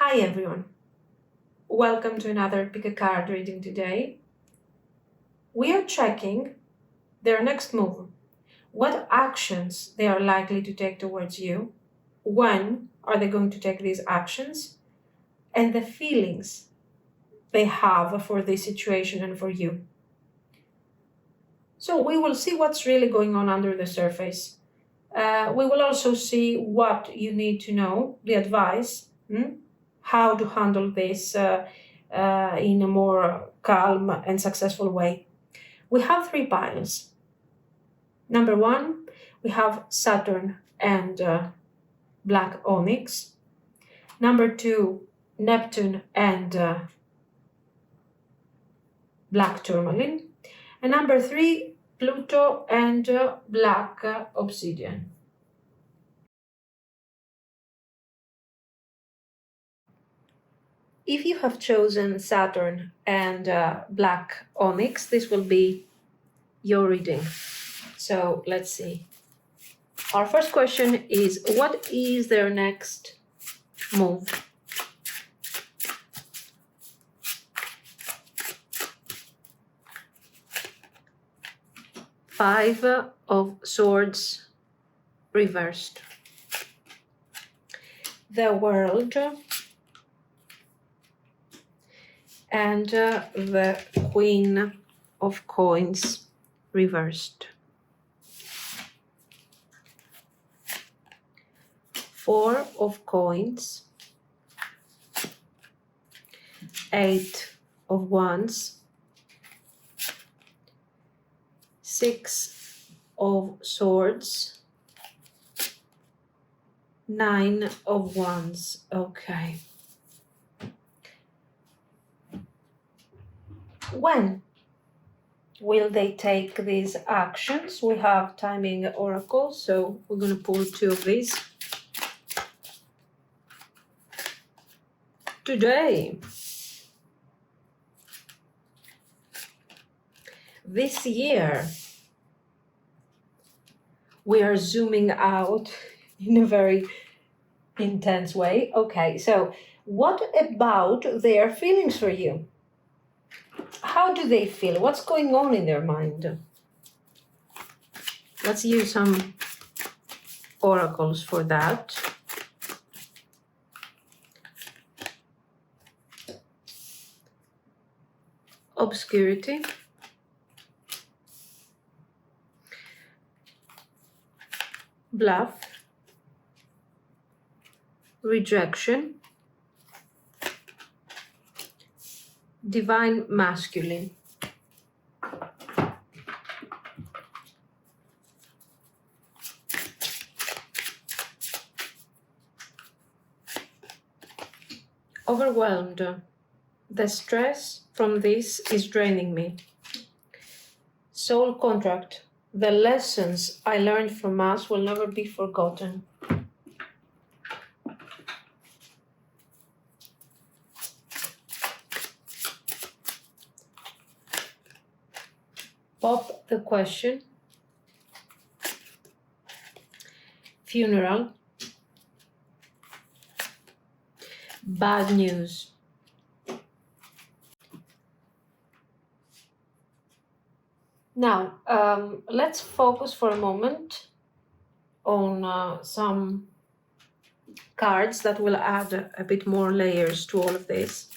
Hi everyone, welcome to another Pick a Card reading today. We are checking their next move, what actions they are likely to take towards you, when are they going to take these actions, and the feelings they have for this situation and for you. So we will see what's really going on under the surface. We will also see what you need to know, the advice, how to handle this in a more calm and successful way. We have three piles. Number one, we have Saturn and black onyx. Number two, Neptune and black tourmaline. And number three, Pluto and black obsidian. If you have chosen Saturn and black onyx, this will be your reading. So let's see. Our first question is, what is their next move? Five of Swords reversed. The World and the Queen of Coins reversed. Four of Coins, Eight of Wands, Six of Swords, Nine of Wands. Okay. When will they take these actions? We have timing oracle, so we're going to pull two of these. Today. This year. We are zooming out in a very intense way. Okay, so what about their feelings for you? How do they feel? What's going on in their mind? Let's use some oracles for that. Obscurity. Bluff. Rejection. Divine masculine. Overwhelmed. The stress from this is draining me. Soul contract. The lessons I learned from us will never be forgotten. Pop the question. Funeral. Bad news. Now, let's focus for a moment on some cards that will add a bit more layers to all of this.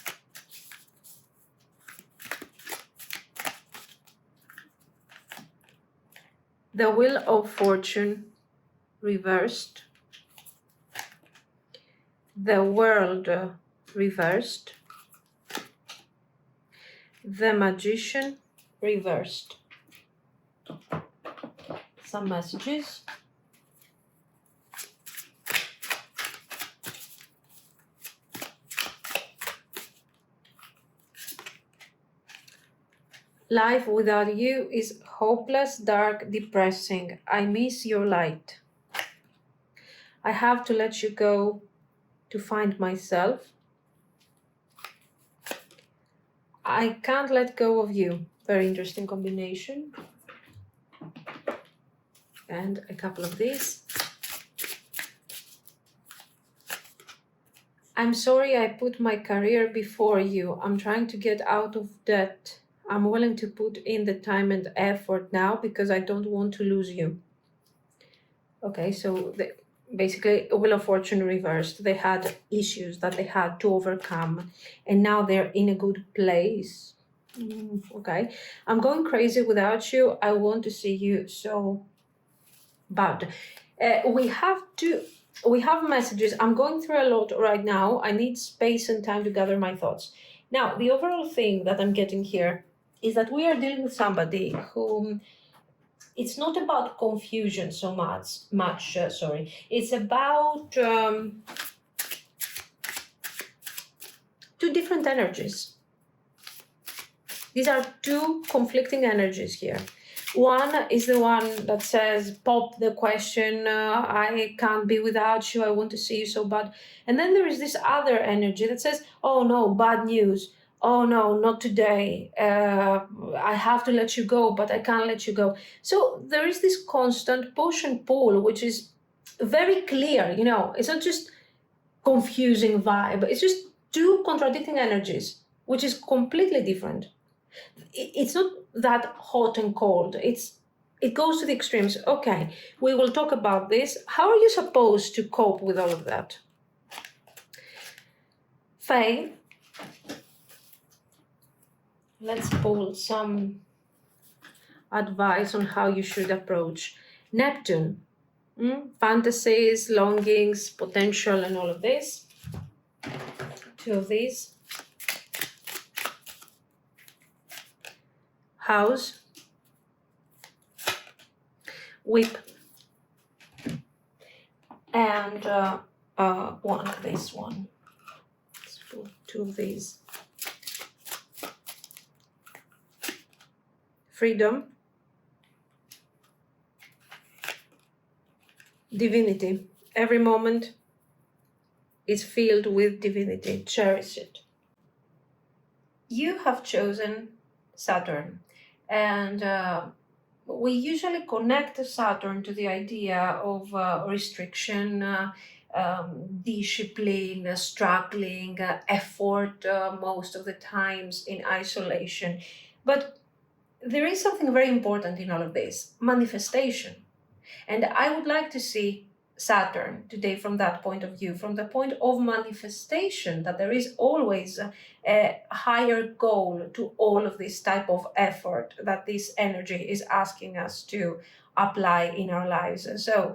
The Wheel of Fortune reversed. The World reversed. The Magician reversed. Some messages. Life without you is hopeless, dark, depressing. I miss your light. I have to let you go to find myself. I can't let go of you. Very interesting combination. And a couple of these. I'm sorry I put my career before you. I'm trying to get out of debt. I'm willing to put in the time and effort now because I don't want to lose you. Okay, so basically, Wheel of Fortune reversed. They had issues that they had to overcome, and now they're in a good place. Okay, I'm going crazy without you. I want to see you so bad. We have messages. I'm going through a lot right now. I need space and time to gather my thoughts. Now, the overall thing that I'm getting here is that we are dealing with somebody who it's not about confusion so much. Sorry, it's about two different energies. These are two conflicting energies here. One is the one that says, pop the question, I can't be without you, I want to see you so bad. And then there is this other energy that says, oh no, bad news. Oh no, not today. I have to let you go, but I can't let you go. So there is this constant push and pull, which is very clear. It's not just confusing vibe. It's just two contradicting energies, which is completely different. It's not that hot and cold. It goes to the extremes. Okay, we will talk about this. How are you supposed to cope with all of that? Faye, let's pull some advice on how you should approach Neptune. Fantasies, longings, potential, and all of this. Two of these. House, whip, and this one. Let's pull two of these. Freedom, divinity. Every moment is filled with divinity. Cherish it. You have chosen Saturn, and we usually connect Saturn to the idea of restriction, discipline, struggling, effort, most of the times in isolation. But there is something very important in all of this, manifestation. And I would like to see Saturn today from that point of view, from the point of manifestation, that there is always a higher goal to all of this type of effort that this energy is asking us to apply in our lives. So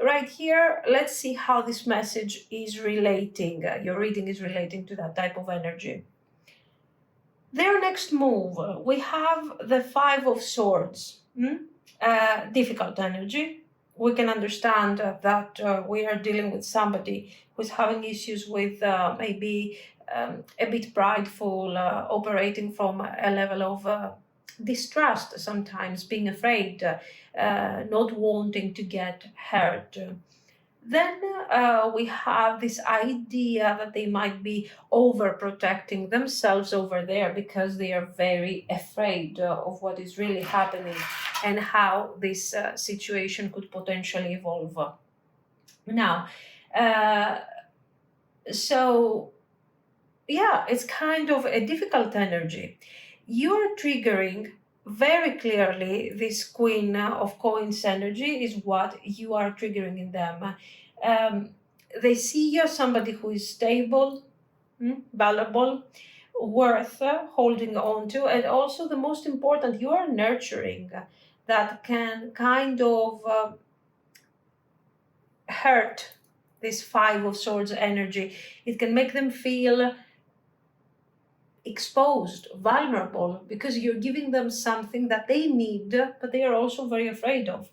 right here, let's see how this message is relating, your reading is relating to that type of energy. Their next move, we have the Five of Swords, difficult energy. We can understand that we are dealing with somebody who's having issues with maybe a bit prideful, operating from a level of distrust sometimes, being afraid, not wanting to get hurt. Then we have this idea that they might be overprotecting themselves over there because they are very afraid of what is really happening and how this situation could potentially evolve. Now, so yeah, it's kind of a difficult energy. You're triggering very clearly this Queen of Coins energy is what you are triggering in them. They see you as somebody who is stable, valuable, worth holding on to, and also the most important, you are nurturing that can kind of hurt this Five of Swords energy. It can make them feel exposed, vulnerable, because you're giving them something that they need, but they are also very afraid of.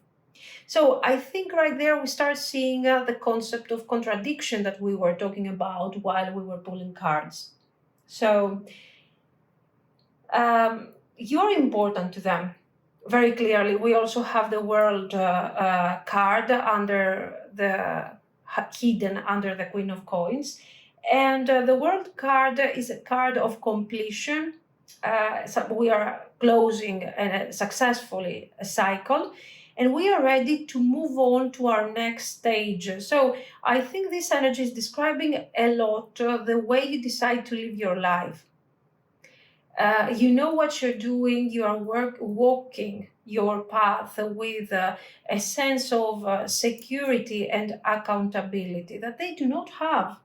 So I think right there we start seeing the concept of contradiction that we were talking about while we were pulling cards. So you're important to them, very clearly. We also have the World card under the hidden under the Queen of Coins. And the World card is a card of completion. So we are closing successfully a cycle. and we are ready to move on to our next stage. So I think this energy is describing a lot the way you decide to live your life. You know what you're doing, you are walking your path with a sense of security and accountability that they do not have.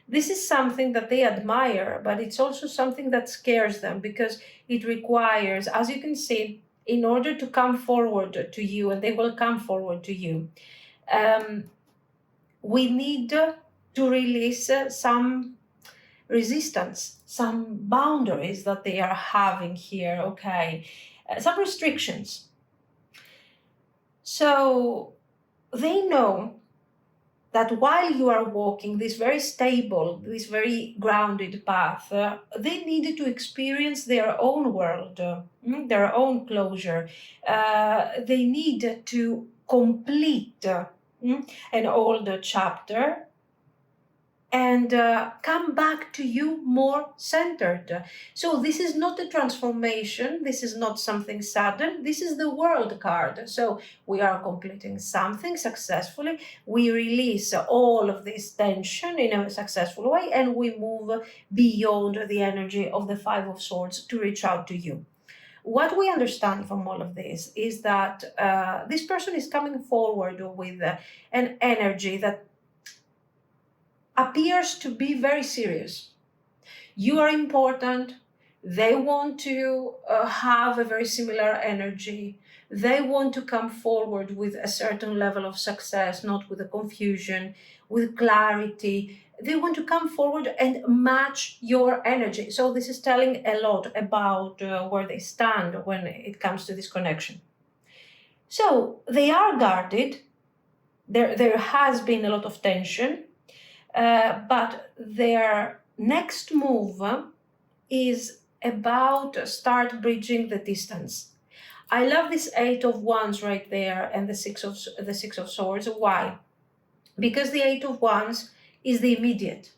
This is something that they admire, but it's also something that scares them because it requires, as you can see, in order to come forward to you, and they will come forward to you, we need to release some resistance, some boundaries that they are having here, okay? Some restrictions. So they know that while you are walking this very stable, this very grounded path, they needed to experience their own world, their own closure. They need to complete an older chapter and come back to you more centered. So this is not a transformation, this is not something sudden, this is the World card. So we are completing something successfully, we release all of this tension in a successful way, and we move beyond the energy of the Five of Swords to reach out to you. What we understand from all of this is that this person is coming forward with an energy that appears to be very serious. You are important. They want to have a very similar energy. They want to come forward with a certain level of success, not with a confusion, with clarity. They want to come forward and match your energy. So this is telling a lot about where they stand when it comes to this connection. So they are guarded. There has been a lot of tension. But their next move is about start bridging the distance. I love this Eight of Wands right there and the Six of Swords. Why? Because the Eight of Wands is the immediate.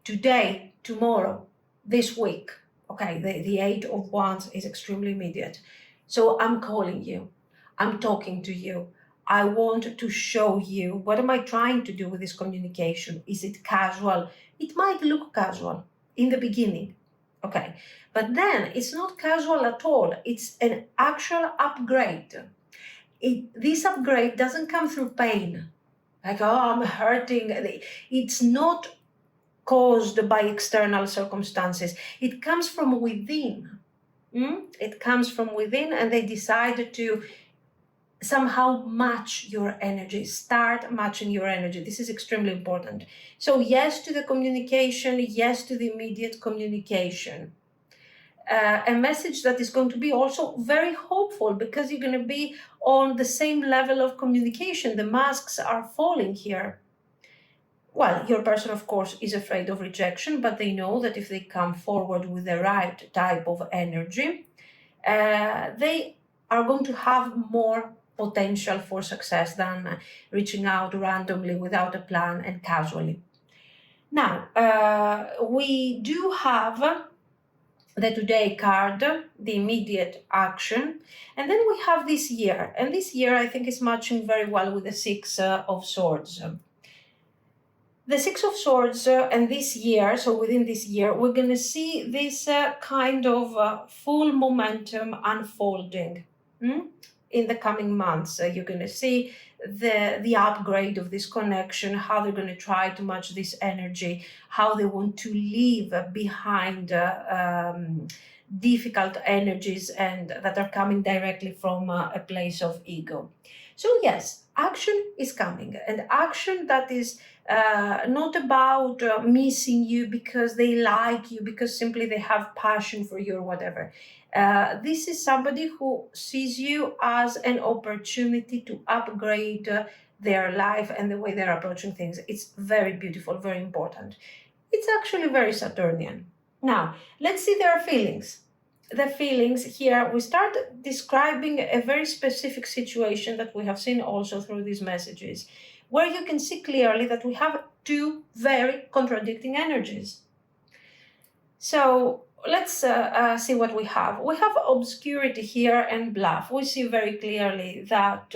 Today, tomorrow, this week. Okay, the Eight of Wands is extremely immediate. So I'm calling you. I'm talking to you. I want to show you, what am I trying to do with this communication? Is it casual? It might look casual in the beginning, okay? But then it's not casual at all. It's an actual upgrade. This upgrade doesn't come through pain. Like, oh, I'm hurting. It's not caused by external circumstances. It comes from within. It comes from within, and they decide to somehow match your energy, start matching your energy. This is extremely important. So yes to the communication, yes to the immediate communication. A message that is going to be also very hopeful because you're going to be on the same level of communication. The masks are falling here. Well, your person, of course, is afraid of rejection, but they know that if they come forward with the right type of energy, they are going to have more potential for success than reaching out randomly without a plan and casually. Now, we do have the Today card, the immediate action, and then we have this year. And this year, I think, is matching very well with the Six of Swords. The Six of Swords and this year, so within this year, we're going to see this kind of full momentum unfolding. In the coming months, you're going to see the upgrade of this connection, how they're going to try to match this energy, how they want to leave behind difficult energies and that are coming directly from a place of ego. So yes, action is coming, and action that is not about missing you because they like you, because simply they have passion for you or whatever. This is somebody who sees you as an opportunity to upgrade their life and the way they're approaching things. It's very beautiful, very important. It's actually very Saturnian. Now, let's see their feelings. The feelings here, we start describing a very specific situation that we have seen also through these messages, where you can see clearly that we have two very contradicting energies. So let's see what we have. We have obscurity here and bluff. We see very clearly that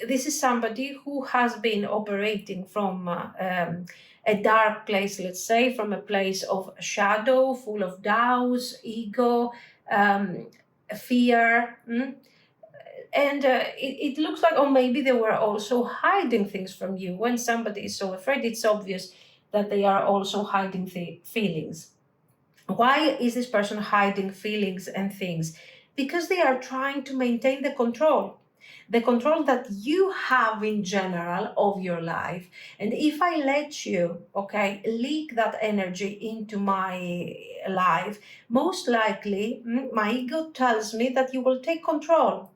this is somebody who has been operating from a dark place, let's say, from a place of shadow, full of doubts, ego, um, fear. And it looks like, oh, maybe they were also hiding things from you. When somebody is so afraid, it's obvious that they are also hiding feelings. Why is this person hiding feelings and things? Because they are trying to maintain the control that you have in general of your life. And if I let you, okay, leak that energy into my life, most likely my ego tells me that you will take control.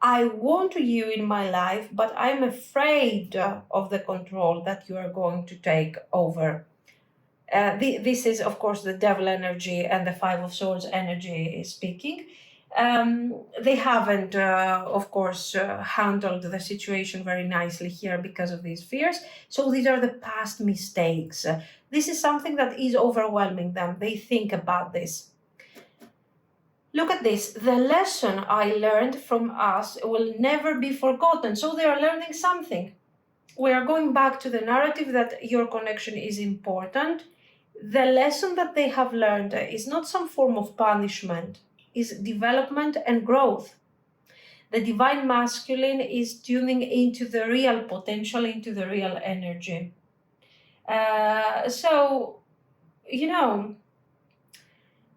I want you in my life, but I'm afraid of the control that you are going to take over. This is, of course, the devil energy and the Five of Swords energy speaking. They haven't, of course, handled the situation very nicely here because of these fears. So these are the past mistakes. This is something that is overwhelming them. They think about this. Look at this. The lesson I learned from us will never be forgotten. So they are learning something. We are going back to the narrative that your connection is important. The lesson that they have learned is not some form of punishment, is development and growth. The divine masculine is tuning into the real potential, into the real energy. So, you know,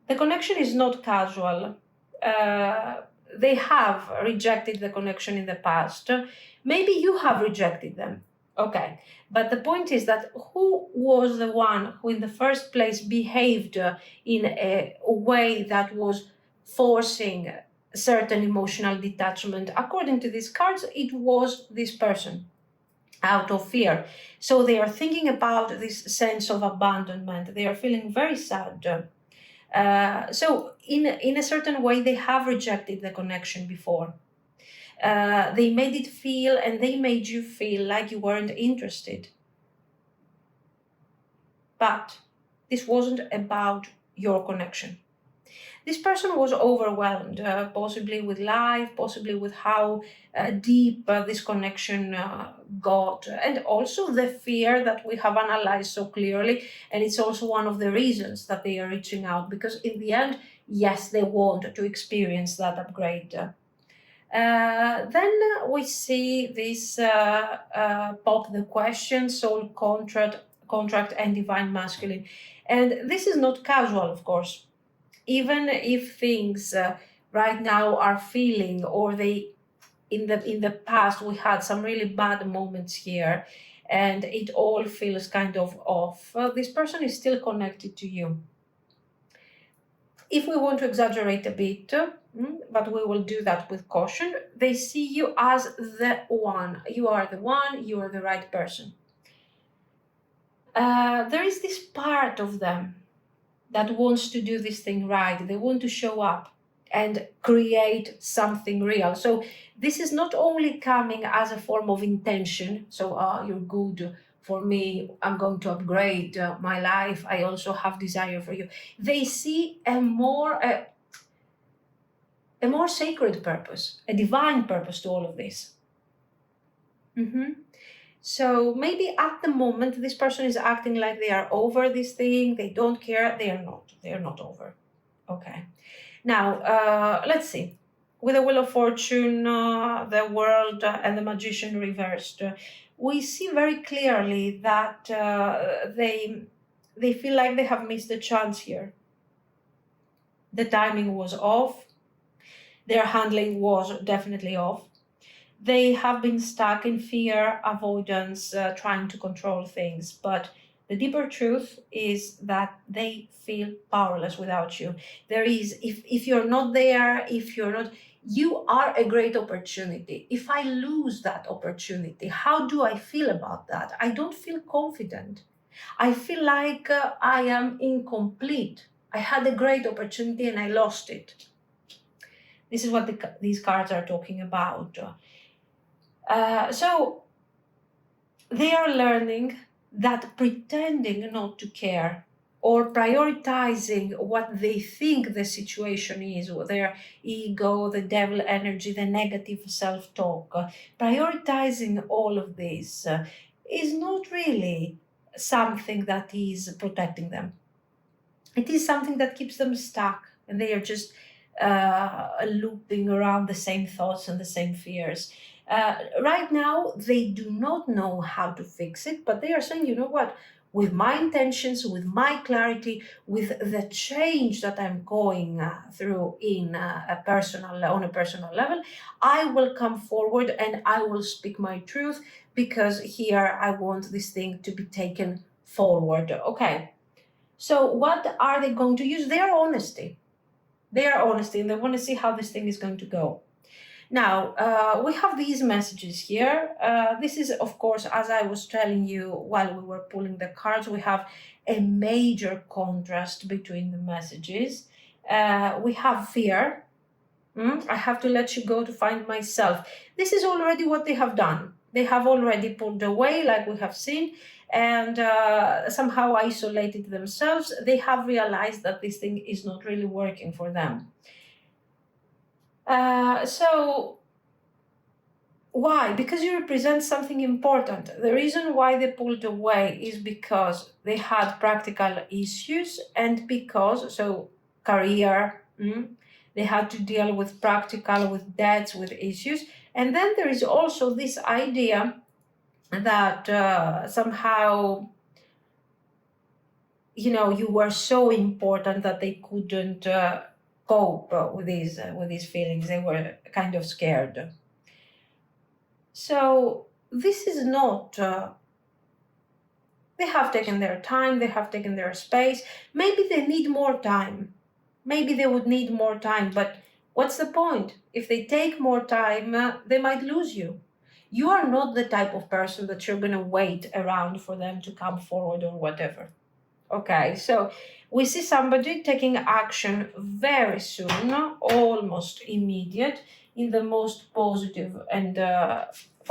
the connection is not casual. They have rejected the connection in the past. Maybe you have rejected them. Okay. But the point is that who was the one who, in the first place, behaved in a way that was forcing certain emotional detachment? According to these cards, it was this person out of fear. So they are thinking about this sense of abandonment. They are feeling very sad. So in a certain way, they have rejected the connection before. They made it feel, and they made you feel like you weren't interested. But this wasn't about your connection. This person was overwhelmed, possibly with life, possibly with how deep this connection got, and also the fear that we have analyzed so clearly. And it's also one of the reasons that they are reaching out, because in the end, yes, they want to experience that upgrade. Then we see this pop the question, soul contract and divine masculine. And this is not casual, of course. Even if things right now are feeling, or they in the past we had some really bad moments here, and it all feels kind of off, this person is still connected to you. If we want to exaggerate a bit, but we will do that with caution, they see you as the one. You are the one, you are the right person. There is this part of them that wants to do this thing right. They want to show up and create something real. So this is not only coming as a form of intention. So you're good for me, I'm going to upgrade my life, I also have desire for you. They see a more sacred purpose, a divine purpose to all of this. So maybe at the moment this person is acting like they are over this thing, they don't care. They are not over. Okay. Now, let's see. With the Wheel of Fortune, the World, and the Magician reversed, we see very clearly that they feel like they have missed a chance here. The timing was off. Their handling was definitely off. They have been stuck in fear, avoidance, trying to control things. But the deeper truth is that they feel powerless without you. There is, if you're not there, if you're not, you are a great opportunity. If I lose that opportunity, how do I feel about that? I don't feel confident. I feel like I am incomplete. I had a great opportunity and I lost it. This is what these cards are talking about. So they are learning that pretending not to care or prioritizing what they think the situation is, their ego, the devil energy, the negative self-talk, prioritizing all of this is not really something that is protecting them. It is something that keeps them stuck, and they are just looping around the same thoughts and the same fears. Right now, they do not know how to fix it, but they are saying, you know what? With my intentions, with my clarity, with the change that I'm going through in on a personal level, I will come forward and I will speak my truth, because here I want this thing to be taken forward. Okay. So what are they going to use? Their honesty. Their honesty, and they want to see how this thing is going to go. Now, we have these messages here. This is, of course, as I was telling you while we were pulling the cards, we have a major contrast between the messages. We have fear. I have to let you go to find myself. This is already what they have done. They have already pulled away, like we have seen, and somehow isolated themselves. They have realized that this thing is not really working for them. So why? Because you represent something important. The reason why they pulled away is because they had practical issues, and because, so career, they had to deal with practical, with debts, with issues. And then there is also this idea that somehow, you were so important that they couldn't cope with these feelings. They were kind of scared. So this is not, they have taken their time, they have taken their space. Maybe they need more time. Maybe they would need more time, but what's the point? If they take more time, they might lose you. You are not the type of person that you're going to wait around for them to come forward or whatever. Okay, so we see somebody taking action very soon, almost immediate, in the most positive and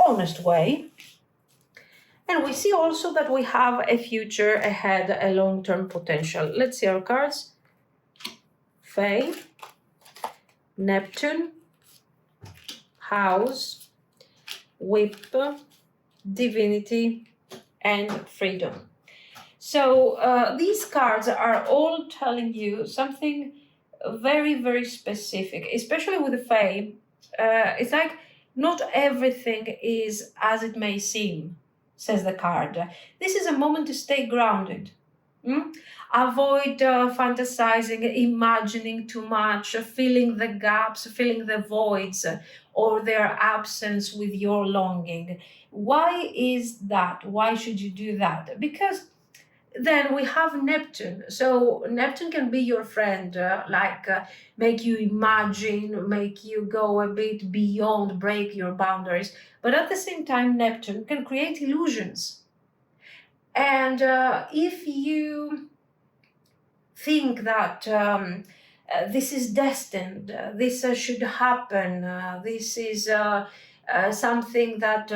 honest way. And we see also that we have a future ahead, a long-term potential. Let's see our cards. Fae, Neptune, House, Whip, Divinity, and Freedom. So these cards are all telling you something very, very specific, especially with the Fae. It's like not everything is as it may seem, says the card. This is a moment to stay grounded. Avoid fantasizing, imagining too much, filling the gaps, filling the voids, or their absence with your longing. Why is that? Why should you do that? Because then we have Neptune. So Neptune can be your friend, make you imagine, make you go a bit beyond, break your boundaries. But at the same time, Neptune can create illusions. And if you think that this is destined, this should happen, this is something that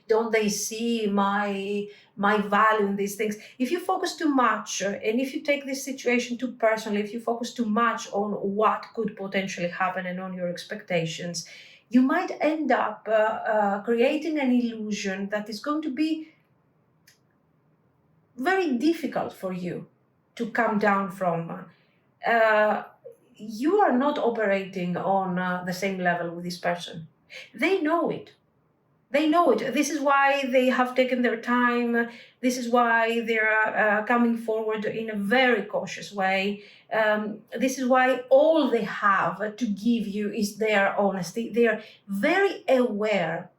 don't they see my value in these things. If you focus too much, and if you take this situation too personally, if you focus too much on what could potentially happen and on your expectations, you might end up creating an illusion that is going to be very difficult for you to come down from. You are not operating on the same level with this person. They know it. They know it. This is why they have taken their time. This is why they're coming forward in a very cautious way. This is why all they have to give you is their honesty. They are very aware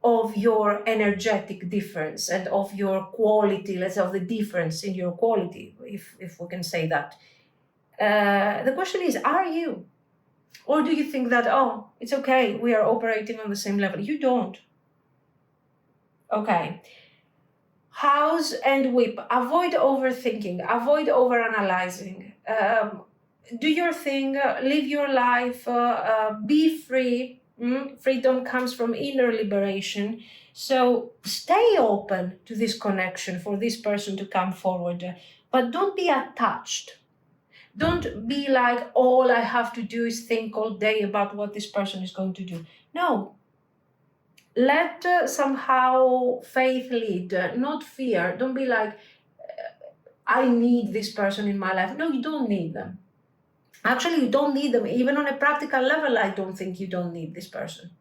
of your energetic difference and of your quality, let's say, of the difference in your quality, if we can say that. The question is, are you? Or do you think that, oh, it's okay, we are operating on the same level? You don't. Okay. House and Whip. Avoid overthinking. Avoid overanalyzing. Do your thing. Live your life. Be free. Freedom comes from inner liberation. So stay open to this connection for this person to come forward, but don't be attached. Don't be like, all I have to do is think all day about what this person is going to do. No. Let somehow faith lead, not fear. Don't be like, I need this person in my life. No, you don't need them. Actually, you don't need them. Even on a practical level, I don't think you don't need this person.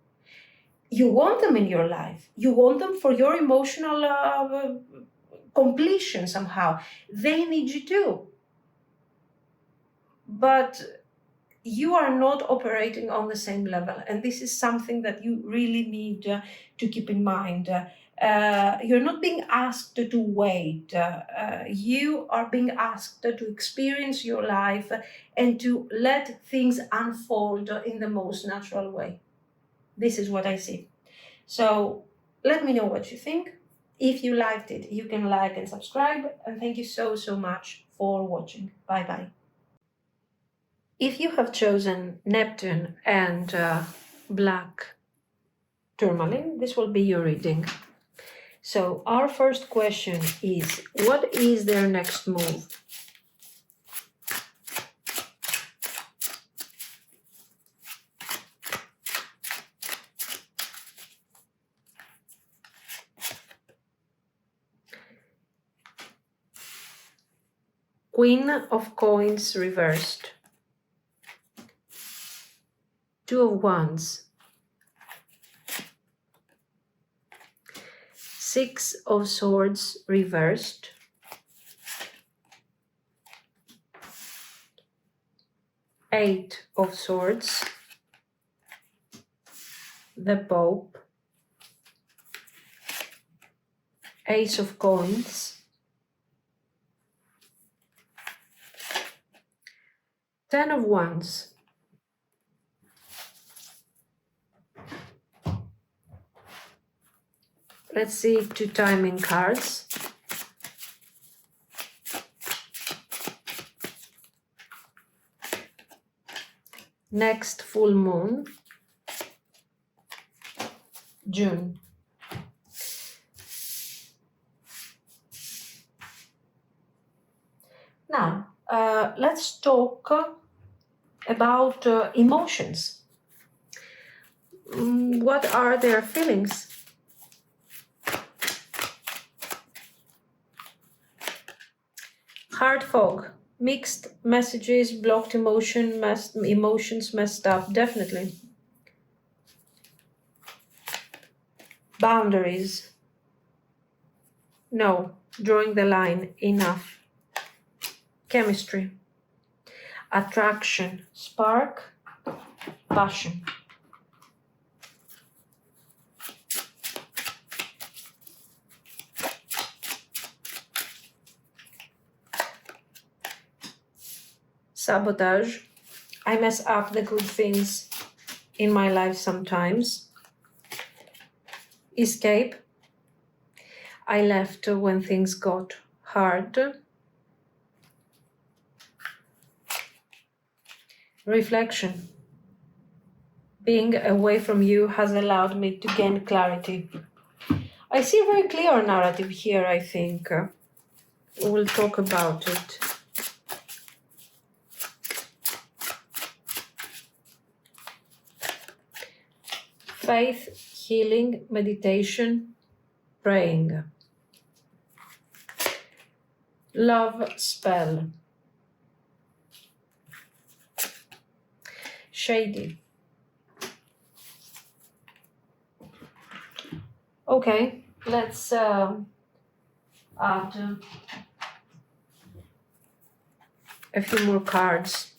You want them in your life. You want them for your emotional completion somehow. They need you too. But you are not operating on the same level. And this is something that you really need to keep in mind. You're not being asked to wait. You are being asked to experience your life and to let things unfold in the most natural way. This is what I see. So let me know what you think. If you liked it, you can like and subscribe. And thank you so much for watching. Bye bye. If you have chosen Neptune and black tourmaline, this will be your reading. So our first question is, what is their next move? Queen of Coins reversed. Two of Wands. Six of Swords reversed. Eight of Swords. The Pope. Ace of Coins. 10 of Wands. Let's see two timing cards. Next full moon, June. Now, let's talk about emotions. What are their feelings? Heart fog, mixed messages, blocked emotions messed up, definitely. Boundaries. No, drawing the line, enough. Chemistry. Attraction, spark, passion. Sabotage. I mess up the good things in my life sometimes. Escape. I left when things got hard. Reflection. Being away from you has allowed me to gain clarity. I see a very clear narrative here, I think. We will talk about it. Faith, healing, meditation, praying. Love spell. Shady. Okay, let's add a few more cards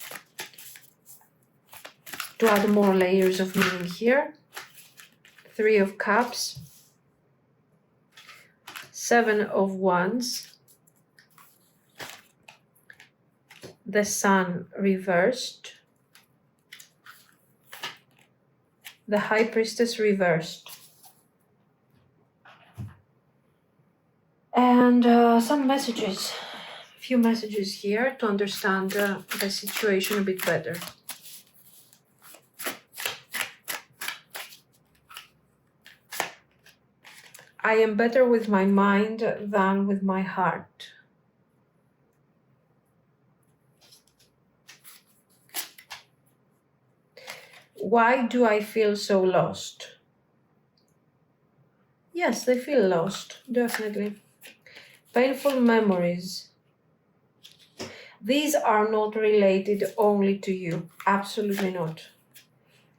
to add more layers of meaning here. 3 of Cups, 7 of Wands, the Sun reversed, the High Priestess reversed, and some messages, a few messages here to understand the situation a bit better. I am better with my mind than with my heart. Why do I feel so lost? Yes, they feel lost, definitely. Painful memories. These are not related only to you. Absolutely not.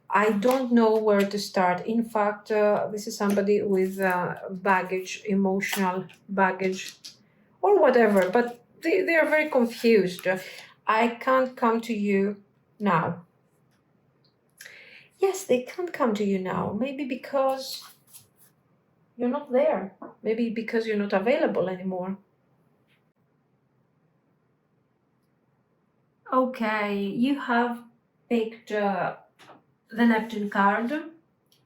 I don't know where to start. In fact, this is somebody with baggage, emotional baggage, or whatever, but they are very confused. I can't come to you now. Yes, they can't come to you now. Maybe because you're not there. Maybe because you're not available anymore. Okay, you have picked the Neptune card,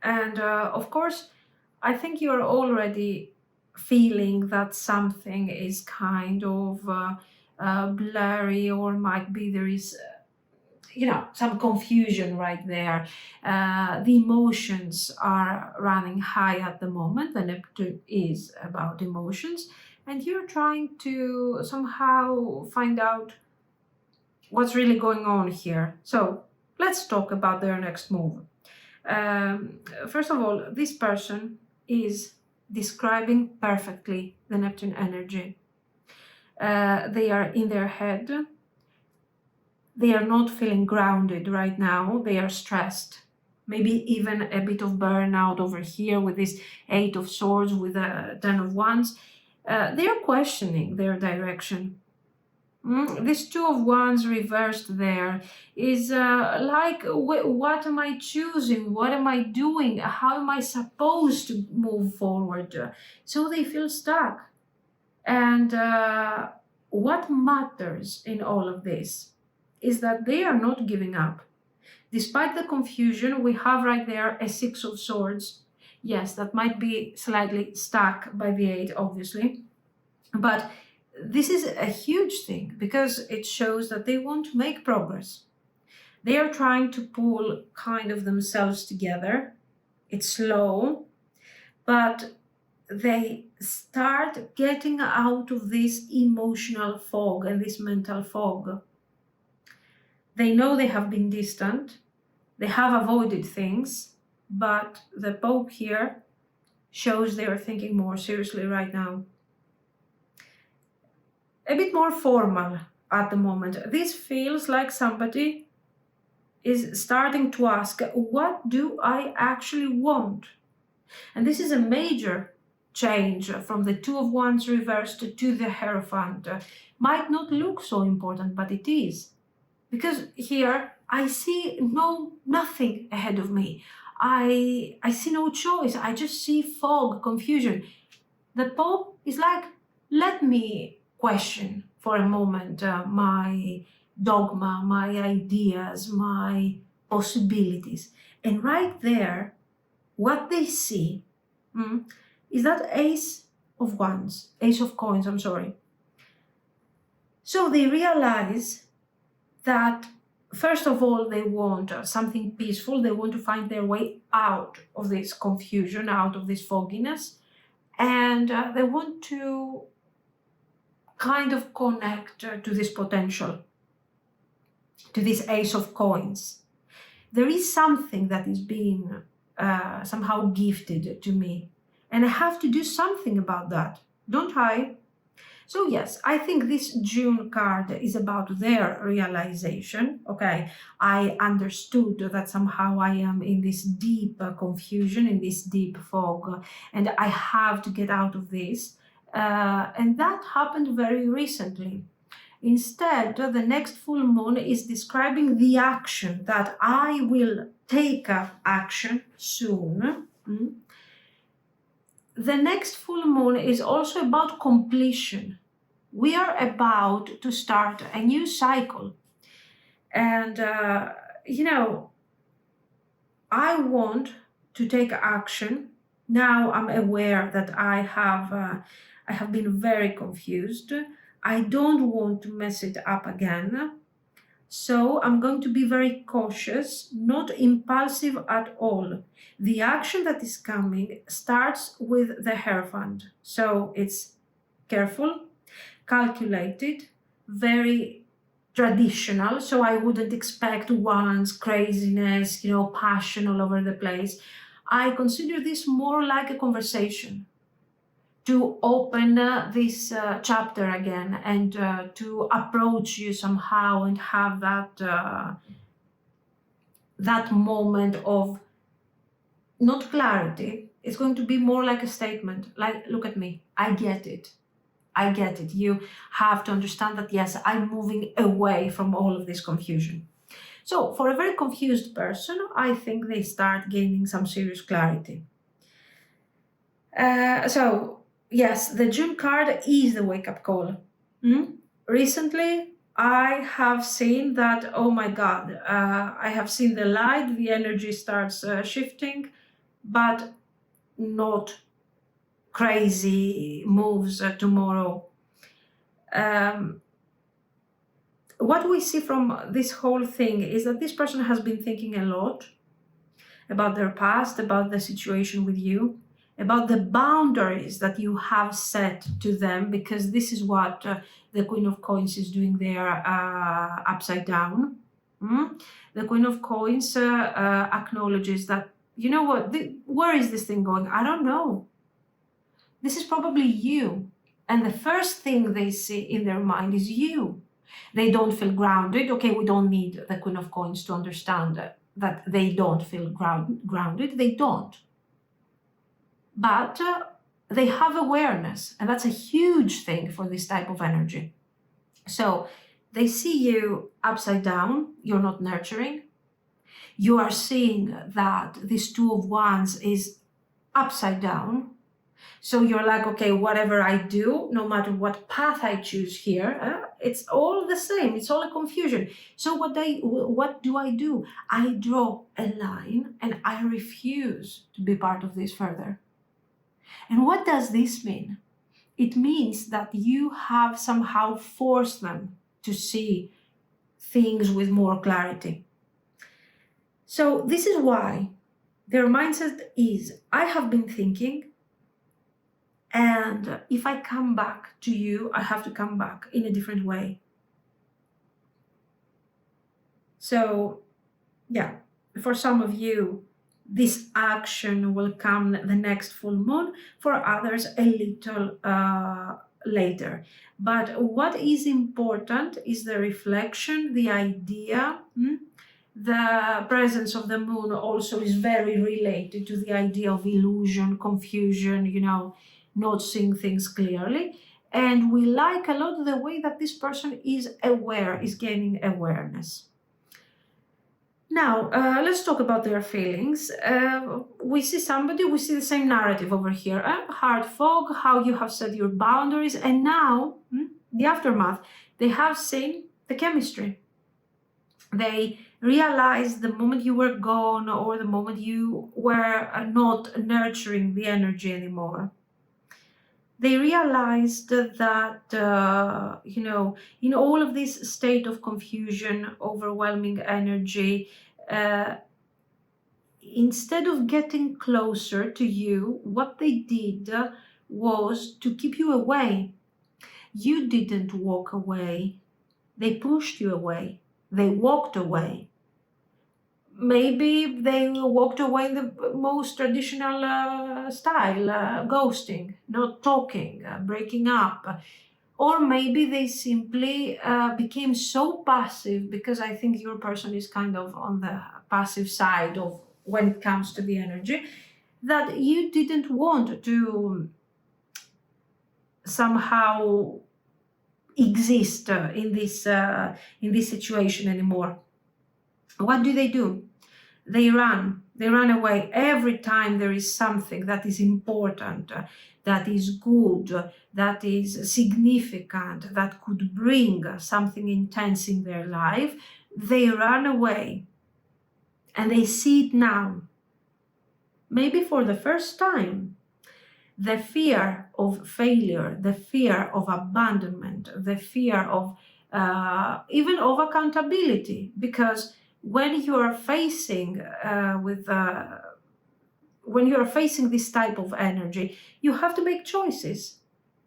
and of course, I think you're already feeling that something is kind of blurry, or might be there is, some confusion right there. The emotions are running high at the moment. The Neptune is about emotions, and you're trying to somehow find out what's really going on here. So let's talk about their next move. First of all, this person is describing perfectly the Neptune energy. They are in their head. They are not feeling grounded right now. They are stressed. Maybe even a bit of burnout over here with this Eight of Swords, with a Ten of Wands. They are questioning their direction. This Two of Wands reversed there is like, what am I choosing? What am I doing? How am I supposed to move forward? So they feel stuck. And what matters in all of this is that they are not giving up. Despite the confusion, we have right there a Six of Swords. Yes, that might be slightly stuck by the Eight, obviously. But this is a huge thing because it shows that they want to make progress. They are trying to pull kind of themselves together. It's slow, but they start getting out of this emotional fog and this mental fog. They know they have been distant, they have avoided things, but the Pope here shows they are thinking more seriously right now. A bit more formal at the moment. This feels like somebody is starting to ask, what do I actually want? And this is a major change from the Two of Wands reversed to the Hierophant. Might not look so important, but it is. Because here I see nothing ahead of me. I see no choice. I just see fog, confusion. The Pope is like, let me question for a moment my dogma, my ideas, my possibilities. And right there, what they see is that Ace of Wands, Ace of Coins, I'm sorry. So they realize that, first of all, they want something peaceful. They want to find their way out of this confusion, out of this fogginess. And they want to kind of connect to this potential, to this Ace of Coins. There is something that is being somehow gifted to me, and I have to do something about that, don't I? So yes, I think this June card is about their realization. Okay, I understood that somehow I am in this deep confusion, in this deep fog, and I have to get out of this. And that happened very recently. Instead, the next full moon is describing the action that I will take action soon. The next full moon is also about completion. We are about to start a new cycle. And, I want to take action. Now I'm aware that I have been very confused. I don't want to mess it up again. So I'm going to be very cautious, not impulsive at all. The action that is coming starts with the Hierophant. So it's careful, calculated, very traditional. So I wouldn't expect one's craziness, passion all over the place. I consider this more like a conversation to open this chapter again and to approach you somehow and have that moment of not clarity. It's going to be more like a statement, like, look at me, I get it. I get it. You have to understand that, yes, I'm moving away from all of this confusion. So for a very confused person, I think they start gaining some serious clarity. So yes, the June card is the wake-up call. Recently, I have seen that, oh my God, I have seen the light, the energy starts shifting, but not crazy moves tomorrow. What we see from this whole thing is that this person has been thinking a lot about their past, about the situation with you, about the boundaries that you have set to them, because this is what the Queen of Coins is doing there upside down. The Queen of Coins acknowledges that, you know what, where is this thing going? I don't know. This is probably you. And the first thing they see in their mind is you. They don't feel grounded. Okay, we don't need the Queen of Coins to understand that they don't feel grounded. They don't. But they have awareness, and that's a huge thing for this type of energy. So they see you upside down. You're not nurturing. You are seeing that this Two of Wands is upside down. So you're like, okay, whatever I do, no matter what path I choose here, it's all the same. It's all a confusion. So what do I do? I draw a line and I refuse to be part of this further. And what does this mean? It means that you have somehow forced them to see things with more clarity. So this is why their mindset is, I have been thinking, and if I come back to you, I have to come back in a different way. So, yeah, for some of you, this action will come the next full moon. For others, a little later. But what is important is the reflection, the idea. The presence of the moon also is very related to the idea of illusion, confusion, not seeing things clearly. And we like a lot the way that this person is aware, is gaining awareness. Now, let's talk about their feelings. We see the same narrative over here. Heart fog, how you have set your boundaries, and now, the aftermath, they have seen the chemistry. They realized the moment you were gone or the moment you were not nurturing the energy anymore. They realized that, in all of this state of confusion, overwhelming energy, instead of getting closer to you, what they did was to keep you away. You didn't walk away. They pushed you away. They walked away. Maybe they walked away in the most traditional style, ghosting, not talking, breaking up. Or maybe they simply became so passive, because I think your person is kind of on the passive side of when it comes to the energy, that you didn't want to somehow exist in this situation anymore. What do? They run away every time there is something that is important, that is good, that is significant, that could bring something intense in their life. They run away, and they see it now. Maybe for the first time, the fear of failure, the fear of abandonment, the fear of even of accountability, because when you are facing when you are facing this type of energy, you have to make choices,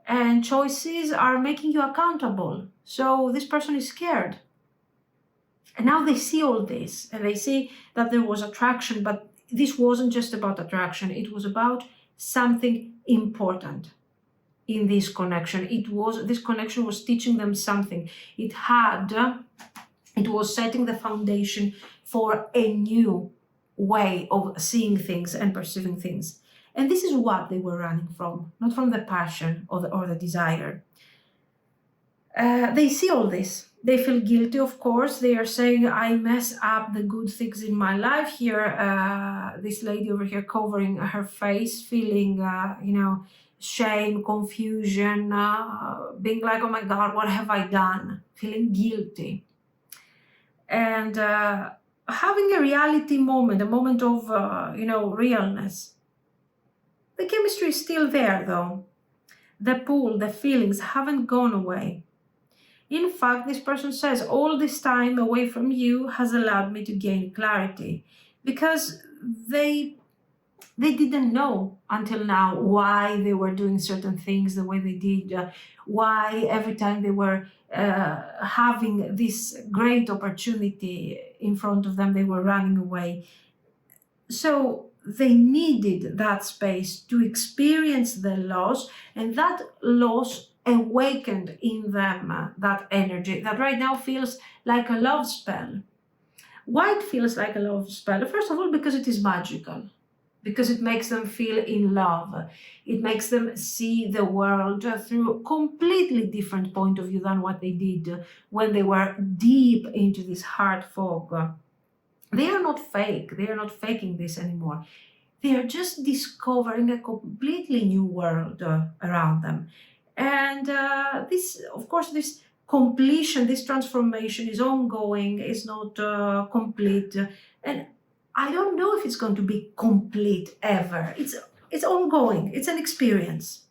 and choices are making you accountable. So this person is scared. And now they see all this, and they see that there was attraction, but this wasn't just about attraction, it was about something important in this connection. This connection was teaching them something. It was setting the foundation for a new way of seeing things and perceiving things. And this is what they were running from, not from the passion or the desire. They see all this. They feel guilty, of course. They are saying, I mess up the good things in my life. Here, this lady over here covering her face, feeling, shame, confusion, being like, oh my God, what have I done? Feeling guilty. And having a reality moment, a moment of, realness. The chemistry is still there, though. The pull, the feelings haven't gone away. In fact, this person says, all this time away from you has allowed me to gain clarity, because they didn't know until now why they were doing certain things the way they did, why every time they were having this great opportunity in front of them, they were running away. So they needed that space to experience the loss, and that loss awakened in them that energy that right now feels like a love spell. Why it feels like a love spell? First of all, because it is magical, because it makes them feel in love. It makes them see the world through a completely different point of view than what they did when they were deep into this heart fog. They are not fake. They are not faking this anymore. They are just discovering a completely new world around them. And this, of course, this completion, this transformation is ongoing, is not complete. And I don't know if it's going to be complete ever. It's ongoing. It's an experience.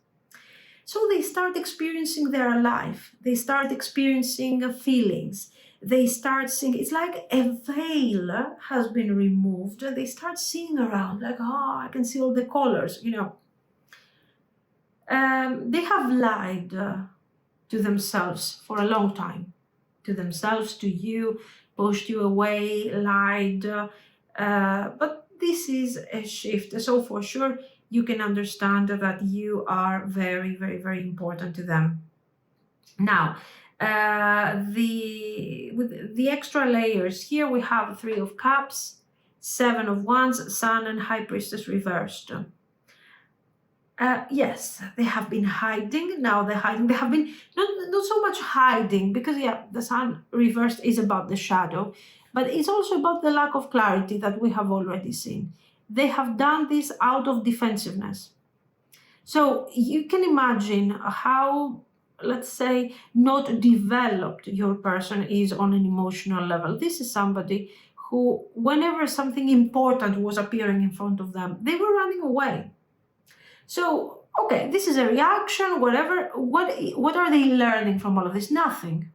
So they start experiencing their life. They start experiencing feelings. They start seeing, it's like a veil has been removed. They start seeing around, like, I can see all the colors, They have lied to themselves for a long time, to themselves, to you, pushed you away, lied. But this is a shift. So for sure, you can understand that you are very, very, very important to them. Now, with the extra layers, here we have 3 of Cups, 7 of Wands, Sun, and High Priestess reversed. Yes, they have been hiding. Now they're hiding. They have been not so much hiding, because the Sun reversed is about the shadow, but it's also about the lack of clarity that we have already seen. They have done this out of defensiveness. So you can imagine how, let's say, not developed your person is on an emotional level. This is somebody who, whenever something important was appearing in front of them, they were running away. So, okay, this is a reaction, whatever. What are they learning from all of this? Nothing.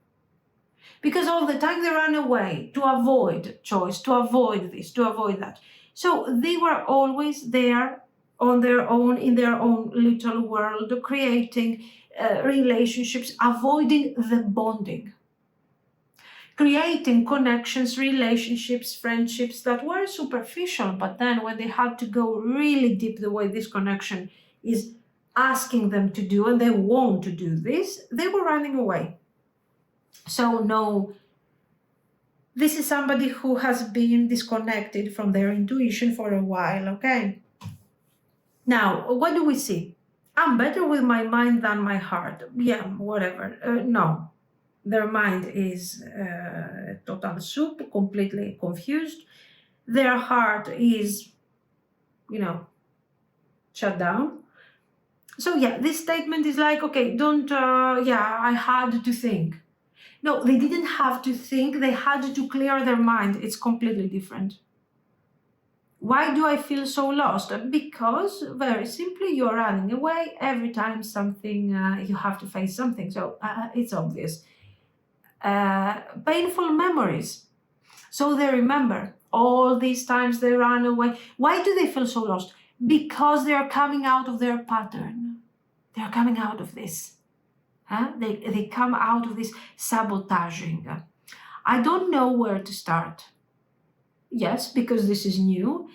Because all the time they ran away to avoid choice, to avoid this, to avoid that. So they were always there on their own, in their own little world, creating relationships, avoiding the bonding. Creating connections, relationships, friendships that were superficial, but then when they had to go really deep, the way this connection is asking them to do, and they want to do this, they were running away. So no, this is somebody who has been disconnected from their intuition for a while, okay? Now, what do we see? I'm better with my mind than my heart. Yeah, whatever. No. Their mind is total soup, completely confused. Their heart is, shut down. So yeah, this statement is like, okay, don't, I had to think. No, they didn't have to think, they had to clear their mind. It's completely different. Why do I feel so lost? Because, very simply, you're running away every time something, you have to face something. So it's obvious. painful memories. So they remember all these times they ran away. Why do they feel so lost? Because they are coming out of their pattern. They are coming out of this. They come out of this sabotaging. I don't know where to start. Yes, because this is new.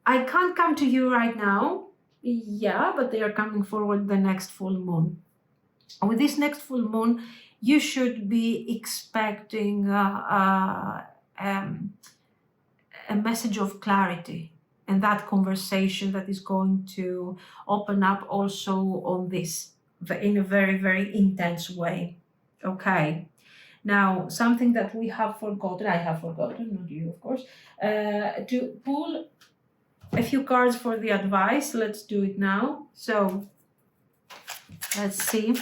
I can't come to you right now. Yeah, but they are coming forward the next full moon. With this next full moon, you should be expecting a message of clarity and that conversation that is going to open up also on this in a very, very intense way. Okay. Now, something that we have forgotten, I have forgotten, not you, of course, to pull a few cards for the advice. Let's do it now. So, let's see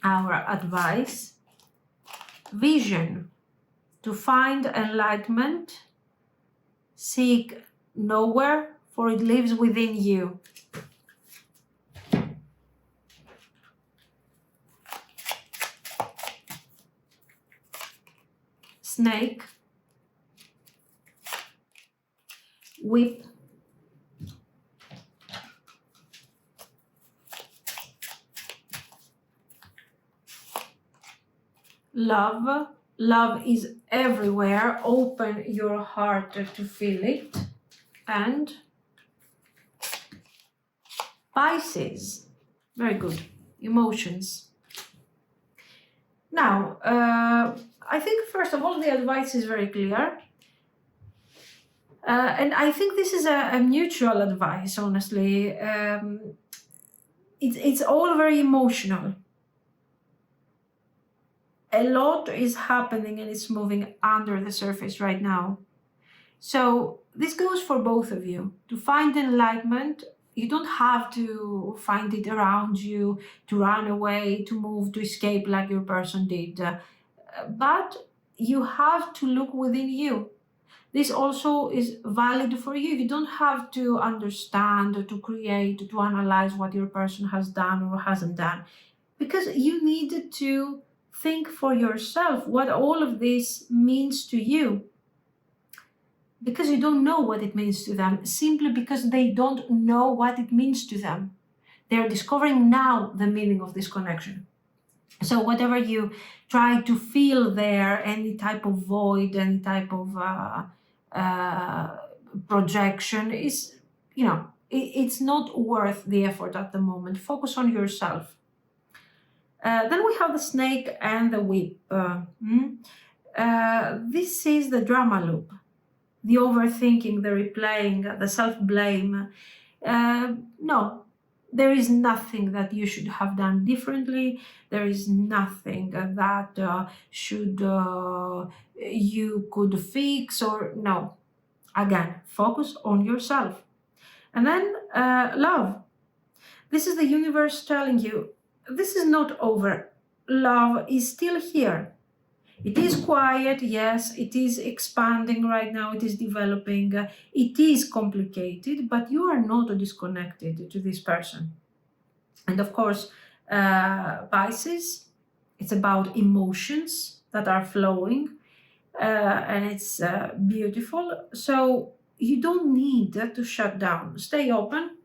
our advice. Vision. To find enlightenment, seek nowhere, for it lives within you. Snake, whip, love. Love is everywhere. Open your heart to feel it. And Pisces, very good. Emotions. Now, I think first of all, the advice is very clear. And I think this is a mutual advice, honestly. It's all very emotional. A lot is happening and it's moving under the surface right now. So this goes for both of you. To find enlightenment, you don't have to find it around you, to run away, to move, to escape like your person did. But you have to look within you. This also is valid for you. You don't have to understand, to create, to analyze what your person has done or hasn't done, because you need to think for yourself what all of this means to you. Because you don't know what it means to them, simply because they don't know what it means to them. They're discovering now the meaning of this connection. So whatever you try to feel there, any type of void, any type of projection is, it's not worth the effort at the moment. Focus on yourself. Then we have the snake and the whip. This is the drama loop, the overthinking, the replaying, the self-blame. No, there is nothing that you should have done differently. There is nothing that you could fix or no. Again, focus on yourself. And then love. This is the universe telling you, this is not over. Love is still here. It is quiet, yes, it is expanding right now, it is developing, it is complicated, but you are not disconnected to this person. And of course, Pisces, it's about emotions that are flowing, and it's beautiful. So you don't need to shut down. Stay open,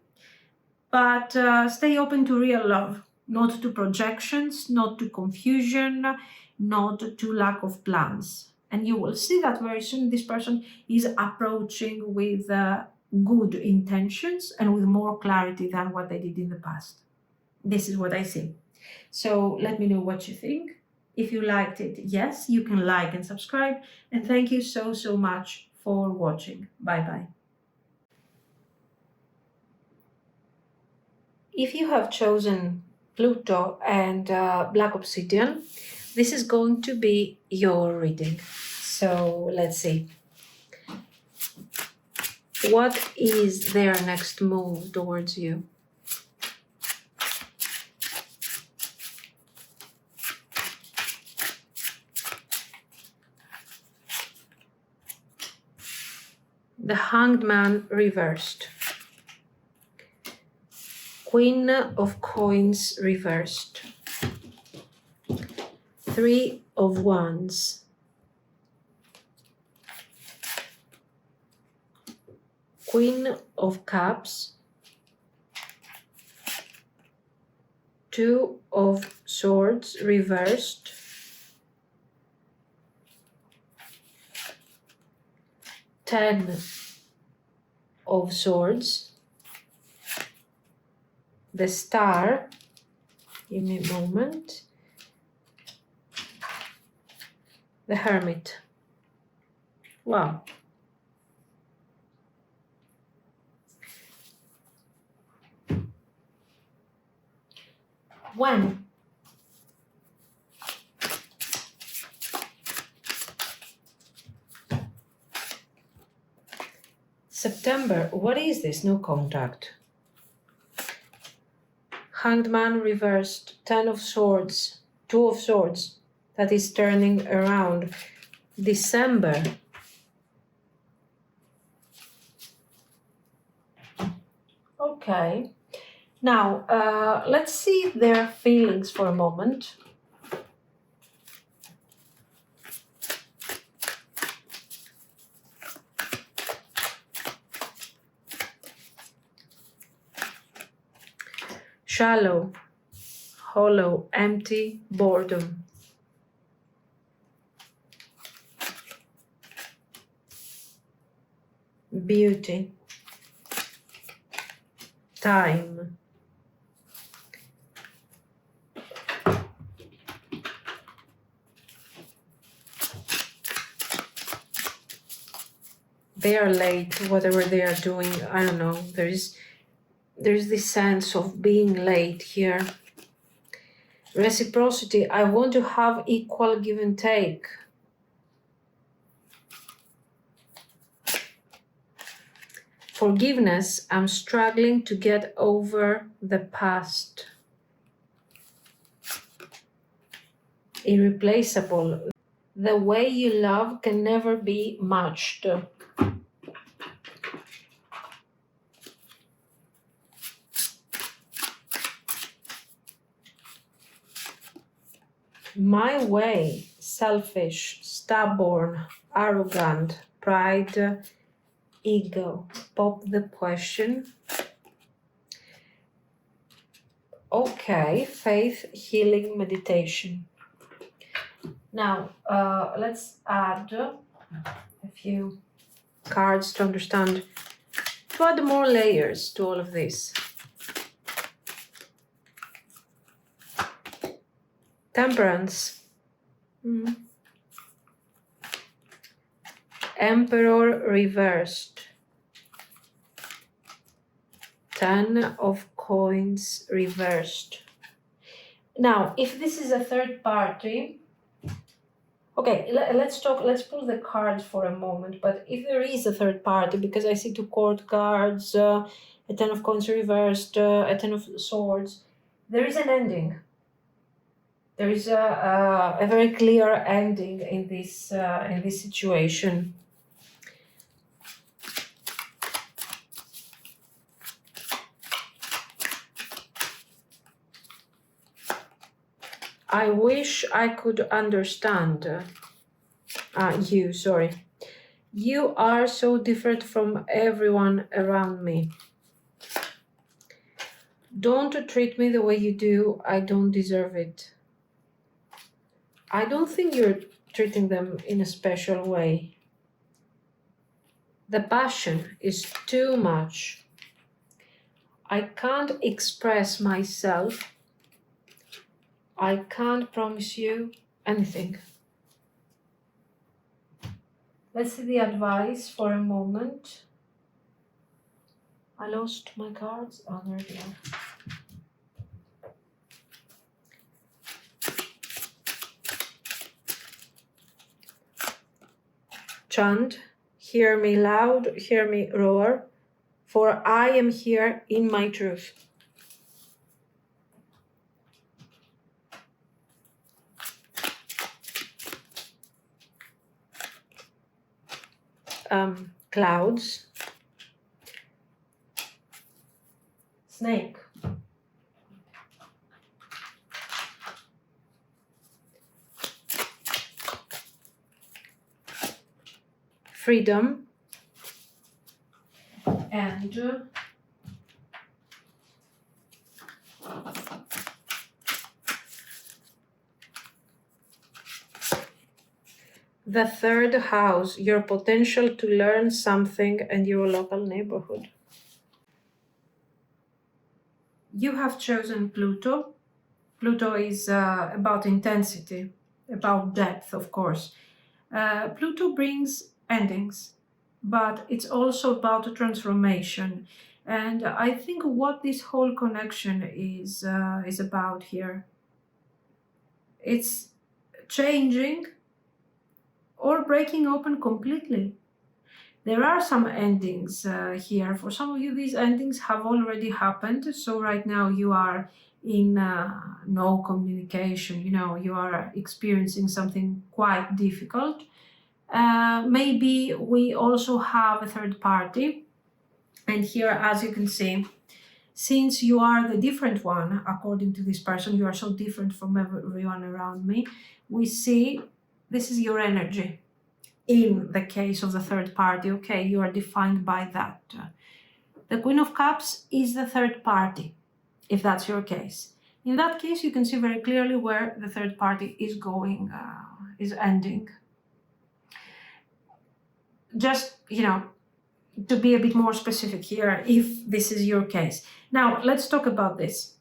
but stay open to real love, not to projections, not to confusion, not to lack of plans. And you will see that very soon this person is approaching with good intentions and with more clarity than what they did in the past. This is what I see. So let me know what you think. If you liked it, yes, you can like and subscribe. And thank you so, so much for watching. Bye-bye. If you have chosen Pluto and Black Obsidian, this is going to be your reading. So let's see. What is their next move towards you? The Hanged Man reversed. Queen of Coins reversed. Three of Wands. Queen of Cups. Two of Swords reversed. Ten of Swords. The Star. Give me a moment. The Hermit. Wow. When? September. What is this? No contact. Hanged Man reversed. Ten of Swords. Two of Swords. That is turning around. December. Okay. Now, let's see their feelings for a moment. Shallow, hollow, empty, boredom. Beauty. Time. They are late, whatever they are doing. I don't know. There's this sense of being late here. Reciprocity. I want to have equal give and take. Forgiveness. I'm struggling to get over the past. Irreplaceable. The way you love can never be matched. My way. Selfish, stubborn, arrogant, pride, ego. Pop the question. Okay, faith, healing, meditation. Now, let's add a few cards to understand, to add more layers to all of this. Temperance. Emperor reversed. Ten of Coins reversed. Now, if this is a third party, okay, let's pull the cards for a moment, but if there is a third party, because I see two court cards, a Ten of Coins reversed, a Ten of Swords, there is an ending. There is a very clear ending in this situation. I wish I could understand you, sorry. You are so different from everyone around me. Don't treat me the way you do. I don't deserve it. I don't think you're treating them in a special way. The passion is too much. I can't express myself. I can't promise you anything. Let's see the advice for a moment. I lost my cards. Oh, there they are. Chant, hear me loud, hear me roar, for I am here in my truth. Clouds. Snake. freedom, and the third house, your potential to learn something and your local neighborhood. You have chosen Pluto. Pluto is about intensity, about depth, of course. Pluto brings endings, but it's also about a transformation. And I think what this whole connection is about here, it's changing or breaking open completely. There are some endings here. For some of you, these endings have already happened. So right now you are in no communication, you are experiencing something quite difficult. Maybe we also have a third party. And here, as you can see, since you are the different one, according to this person, you are so different from everyone around me, we see this is your energy. In the case of the third party, okay, you are defined by that. The Queen of Cups is the third party, if that's your case. In that case, you can see very clearly where the third party is going, is ending. Just, to be a bit more specific here, if this is your case. Now, let's talk about this.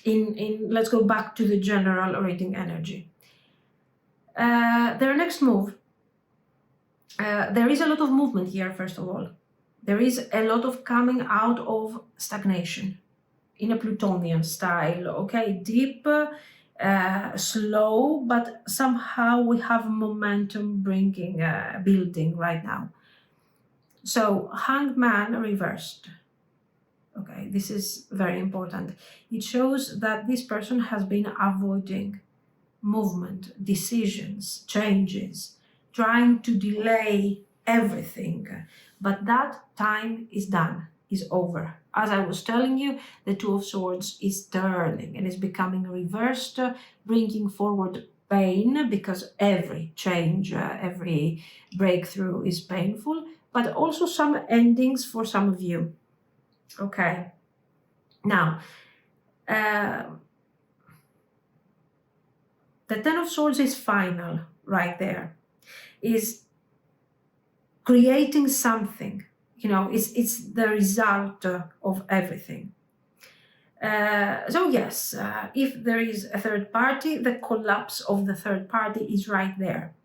Let's go back to the general reading energy. Their next move. There is a lot of movement here, first of all. There is a lot of coming out of stagnation in a Plutonian style, okay? Deep, slow, but somehow we have momentum bringing, building right now. So, Hanged Man reversed. Okay, this is very important. It shows that this person has been avoiding movement, decisions, changes, trying to delay everything. But that time is done, is over. As I was telling you, the Two of Swords is turning and is becoming reversed, bringing forward pain, because every change, every breakthrough is painful, but also some endings for some of you. Okay. Now, the Ten of Swords is final right there. Is creating something, it's the result of everything. So yes, if there is a third party, the collapse of the third party is right there.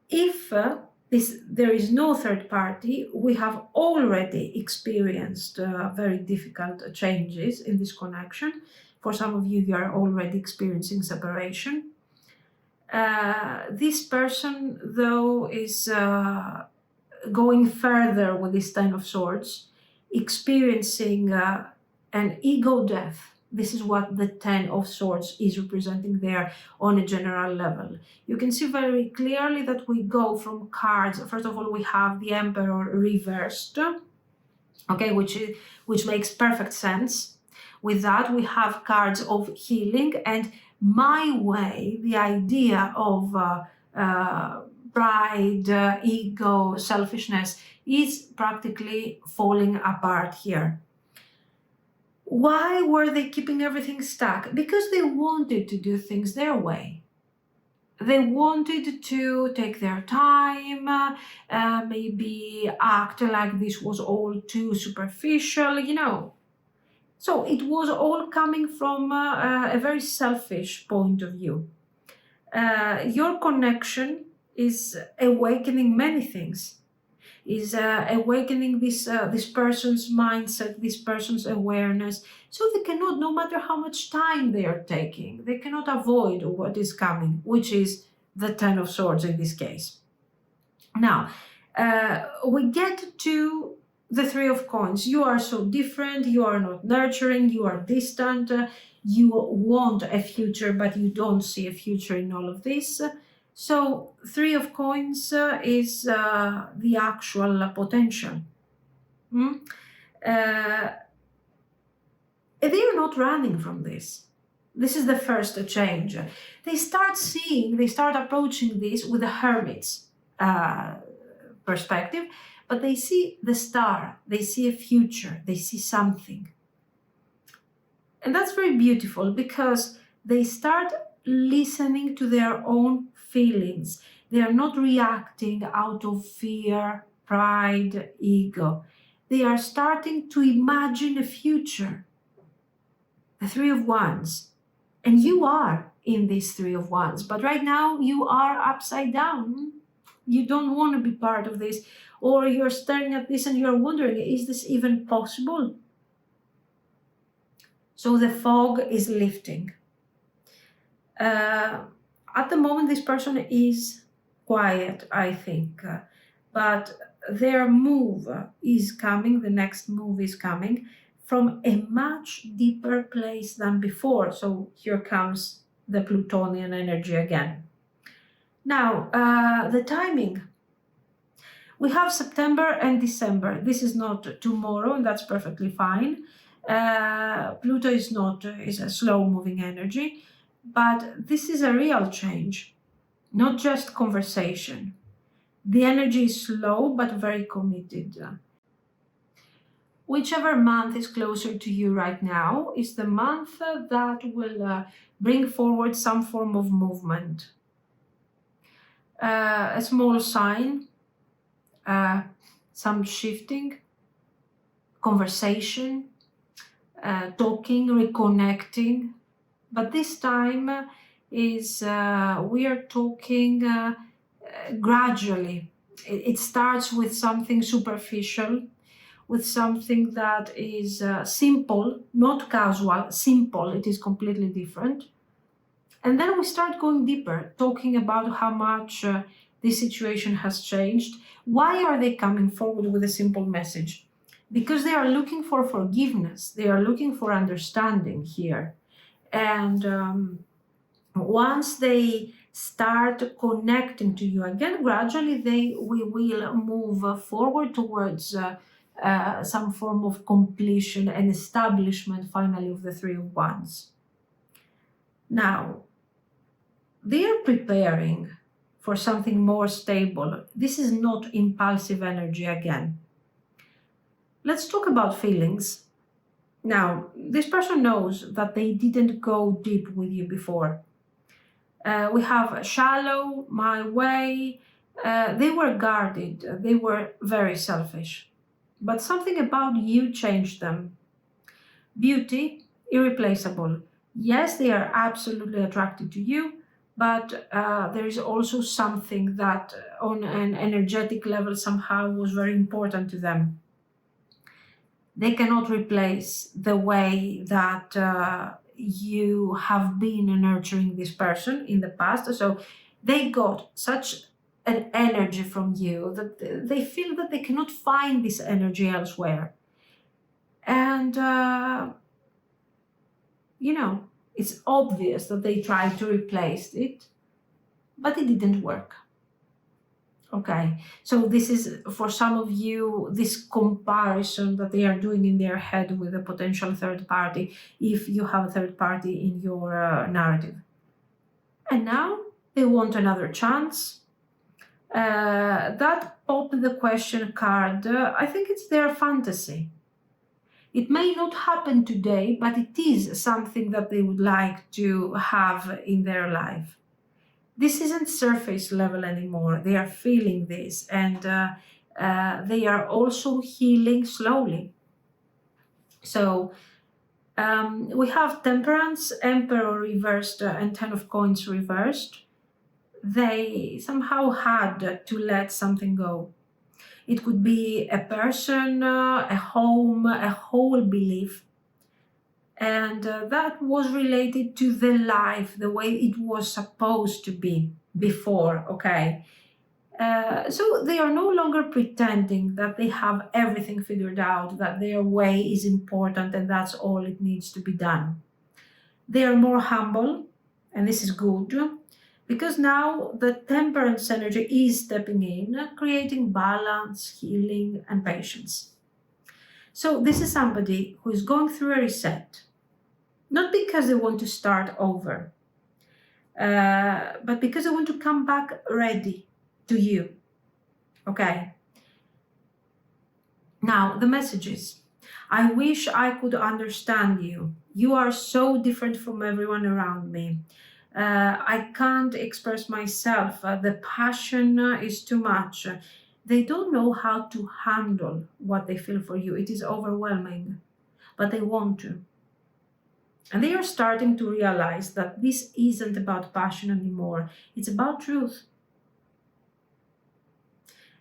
If there is no third party, we have already experienced very difficult changes in this connection. For some of you, you are already experiencing separation. This person, though, is going further with this Ten of Swords, experiencing an ego death. This is what the Ten of Swords is representing there on a general level. You can see very clearly that we go from cards. First of all, we have the Emperor reversed, okay, which makes perfect sense. With that, we have cards of healing and my way, the idea of pride, ego, selfishness is practically falling apart here. Why were they keeping everything stuck? Because they wanted to do things their way. They wanted to take their time, maybe act like this was all too superficial, So it was all coming from a very selfish point of view. Your connection is awakening many things, is awakening this person's mindset, this person's awareness, so they cannot, no matter how much time they are taking, they cannot avoid what is coming, which is the Ten of Swords in this case. Now, we get to the Three of Coins. You are so different, you are not nurturing, you are distant, you want a future, but you don't see a future in all of this. So, Three of Coins is the actual potential. They are not running from this. This is the first change. They start approaching this with the Hermit's perspective, but they see the star, they see a future, they see something. And that's very beautiful because they start listening to their own feelings. They are not reacting out of fear, pride, ego. They are starting to imagine a future. The Three of Wands. And you are in this Three of Wands, but right now you are upside down. You don't want to be part of this, or you're staring at this and you're wondering, is this even possible? So the fog is lifting. At the moment, this person is quiet, I think, but their move is coming, the next move is coming from a much deeper place than before. So here comes the Plutonian energy again. Now, the timing. We have September and December. This is not tomorrow, and that's perfectly fine. Pluto is a slow-moving energy, but this is a real change, not just conversation. The energy is slow, but very committed. Whichever month is closer to you right now is the month that will bring forward some form of movement. A small sign, some shifting, conversation, talking, reconnecting. But this time is we are talking gradually. It starts with something superficial, with something that is simple, not casual, simple. It is completely different. And then we start going deeper, talking about how much this situation has changed. Why are they coming forward with a simple message? Because they are looking for forgiveness. They are looking for understanding here. And once they start connecting to you again, gradually we will move forward towards some form of completion and establishment finally of the Three of Wands. Now, they are preparing for something more stable. This is not impulsive energy again. Let's talk about feelings. Now, this person knows that they didn't go deep with you before. We have shallow, my way. They were guarded. They were very selfish. But something about you changed them. Beauty, irreplaceable. Yes, they are absolutely attracted to you, but there is also something that on an energetic level somehow was very important to them. They cannot replace the way that you have been nurturing this person in the past. So they got such an energy from you that they feel that they cannot find this energy elsewhere. And, it's obvious that they tried to replace it, but it didn't work. Okay, so this is for some of you, this comparison that they are doing in their head with a potential third party, if you have a third party in your narrative. And now they want another chance. That popped the question card. I think it's their fantasy. It may not happen today, but it is something that they would like to have in their life. This isn't surface level anymore. They are feeling this, and they are also healing slowly. So we have Temperance, Emperor reversed, and Ten of Coins reversed. They somehow had to let something go. It could be a person, a home, a whole belief. And that was related to the life, the way it was supposed to be before, okay? So they are no longer pretending that they have everything figured out, that their way is important and that's all it needs to be done. They are more humble, and this is good, because now the Temperance energy is stepping in, creating balance, healing, and patience. So this is somebody who is going through a reset. Not because they want to start over, but because they want to come back ready to you. Okay. Now, the messages. I wish I could understand you. You are so different from everyone around me. I can't express myself. The passion is too much. They don't know how to handle what they feel for you. It is overwhelming, but they want to. And they are starting to realize that this isn't about passion anymore. It's about truth.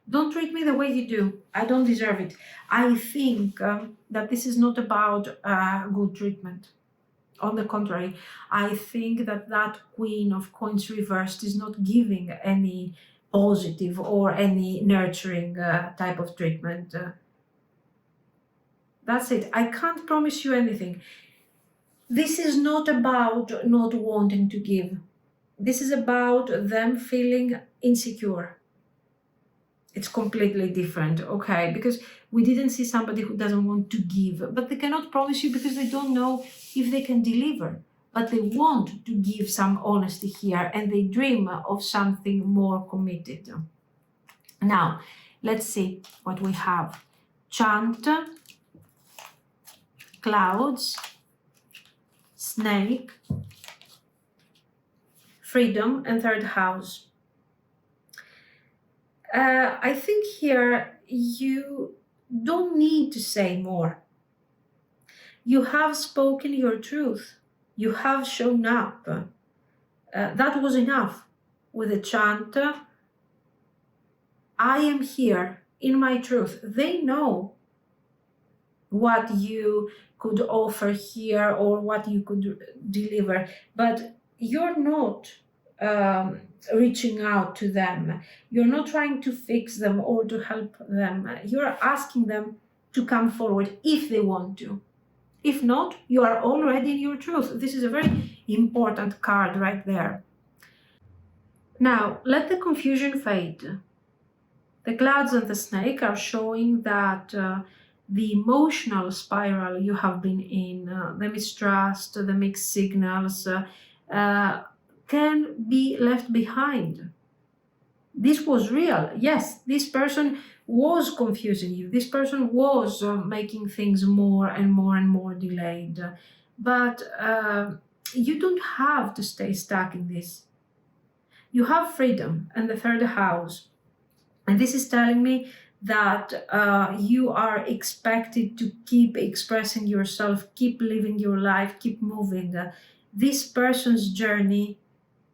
Don't treat me the way you do. I don't deserve it. I think that this is not about good treatment. On the contrary, I think that that Queen of Coins reversed is not giving any positive or any nurturing type of treatment. That's it. I can't promise you anything. This is not about not wanting to give. This is about them feeling insecure. It's completely different, okay? Because we didn't see somebody who doesn't want to give, but they cannot promise you because they don't know if they can deliver. But they want to give some honesty here and they dream of something more committed. Now, let's see what we have. Chant, clouds, snake, freedom, and third house. I think here you don't need to say more. You have spoken your truth. You have shown up. That was enough. With the chant, I am here in my truth. They know what you could offer here or what you could deliver, but you're not reaching out to them. You're not trying to fix them or to help them. You're asking them to come forward if they want to. If not, you are already in your truth. This is a very important card right there. Now, let the confusion fade. The clouds and the snake are showing that the emotional spiral you have been in, the mistrust, the mixed signals, can be left behind. This was real. Yes, this person was confusing you. This person was making things more and more and more delayed. But you don't have to stay stuck in this. You have freedom and the third house. And this is telling me that you are expected to keep expressing yourself, keep living your life, keep moving. This person's journey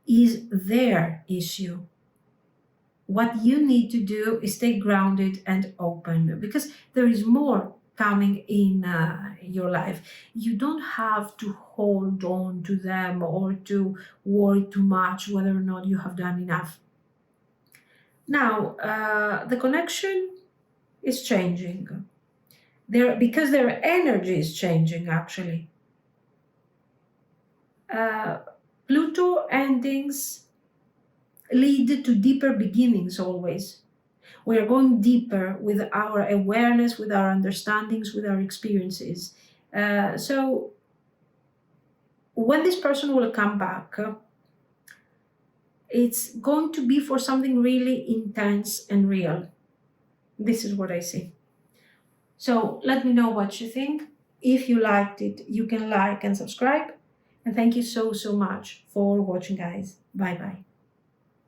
is their issue. What you need to do is stay grounded and open because there is more coming in your life. You don't have to hold on to them or to worry too much whether or not you have done enough. Now, the connection is changing. Because their energy is changing, actually. Pluto endings lead to deeper beginnings always. We are going deeper with our awareness, with our understandings, with our experiences. So when this person will come back, it's going to be for something really intense and real. This is what I see. So let me know what you think. If you liked it, you can like and subscribe. And thank you so much for watching, guys. Bye-bye.